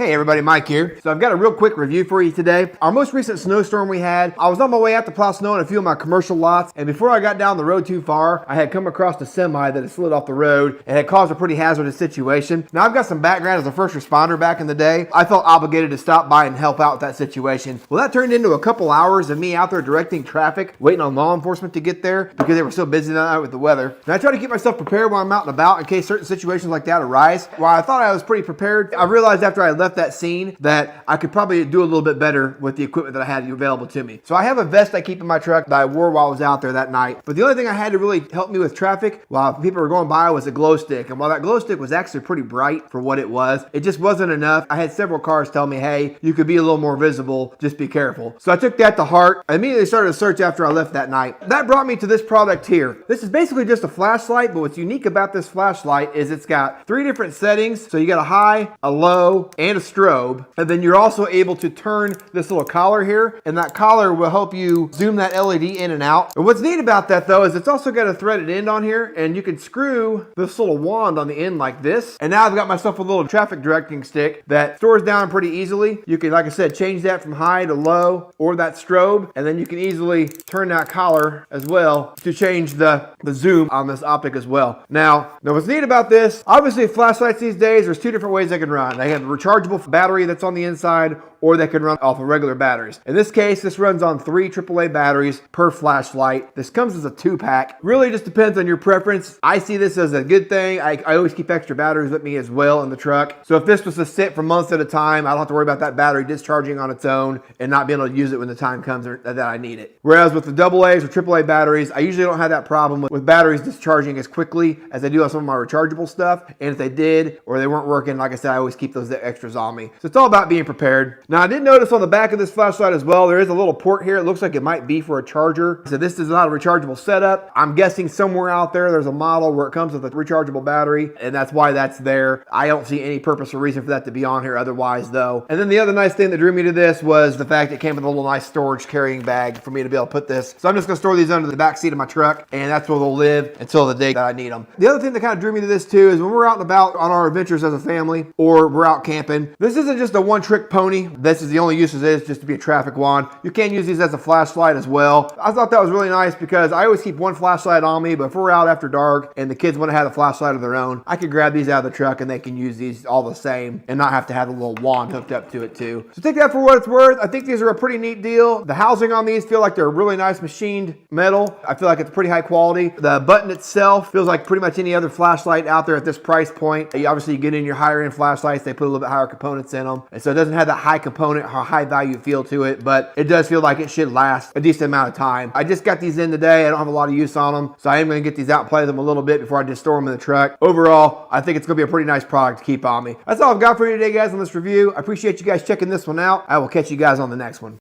Hey everybody, Mike here. So I've got a real quick review for you today. Our most recent snowstorm we had, I was on my way out to plow snow in a few of my commercial lots, and before I got down the road too far, I had come across a semi that had slid off the road and had caused a pretty hazardous situation. Now I've got some background as a first responder back in the day. I felt obligated to stop by and help out with that situation. Well, that turned into a couple hours of me out there directing traffic, waiting on law enforcement to get there because they were so busy that night with the weather. And I try to keep myself prepared when I'm out and about in case certain situations like that arise. While I thought I was pretty prepared, I realized after I left that scene that I could probably do a little bit better with the equipment that I had available to me. So I have a vest I keep in my truck that I wore while I was out there that night. But the only thing I had to really help me with traffic while people were going by was a glow stick. And while that glow stick was actually pretty bright for what it was, it just wasn't enough. I had several cars tell me, hey, you could be a little more visible, just be careful. So I took that to heart. I immediately started a search after I left that night. That brought me to this product here. This is basically just a flashlight, but what's unique about this flashlight is it's got 3 different settings. So you got a high, a low, and a strobe. And then you're also able to turn this little collar here, and that collar will help you zoom that LED in and out. And what's neat about that though is it's also got a threaded end on here, and you can screw this little wand on the end like this. And now I've got myself a little traffic directing stick that stores down pretty easily. You can, like I said, change that from high to low or that strobe, and then you can easily turn that collar as well to change the zoom on this optic as well. Now what's neat about this, obviously flashlights these days, there's 2 different ways they can run. They have a rechargeable battery that's on the inside, or they can run off of regular batteries. In this case, this runs on 3 AAA batteries per flashlight. This comes as a 2-pack. Really just depends on your preference. I see this as a good thing. I always keep extra batteries with me as well in the truck. So if this was to sit for months at a time, I don't have to worry about that battery discharging on its own and not being able to use it when the time comes that I need it. Whereas with the AA's or AAA batteries, I usually don't have that problem with batteries discharging as quickly as I do on some of my rechargeable stuff. And if they did, or they weren't working, like I said, I always keep those extras on me. So it's all about being prepared. Now I did notice on the back of this flashlight as well, there is a little port here. It looks like it might be for a charger. So this is not a rechargeable setup. I'm guessing somewhere out there's a model where it comes with a rechargeable battery, and that's why that's there. I don't see any purpose or reason for that to be on here otherwise though. And then the other nice thing that drew me to this was the fact it came with a little nice storage carrying bag for me to be able to put this. So I'm just gonna store these under the back seat of my truck, and that's where they'll live until the day that I need them. The other thing that kind of drew me to this too is when we're out and about on our adventures as a family, or we're out camping, this isn't just a one-trick pony. This is the only use of this just to be a traffic wand. You can use these as a flashlight as well. I thought that was really nice because I always keep one flashlight on me, but if we're out after dark and the kids want to have a flashlight of their own, I could grab these out of the truck and they can use these all the same and not have to have a little wand hooked up to it too. So take that for what it's worth. I think these are a pretty neat deal. The housing on these feel like they're really nice machined metal. I feel like it's pretty high quality. The button itself feels like pretty much any other flashlight out there at this price point. Obviously you get in your higher end flashlights, they put a little bit higher components in them. And so it doesn't have that high component or high value feel to it, but it does feel like it should last a decent amount of time. I just got these in today. I don't have a lot of use on them, so I am going to get these out and play them a little bit before I just store them in the truck. Overall, I think it's going to be a pretty nice product to keep on me. That's all I've got for you today, guys, on this review. I appreciate you guys checking this one out. I will catch you guys on the next one.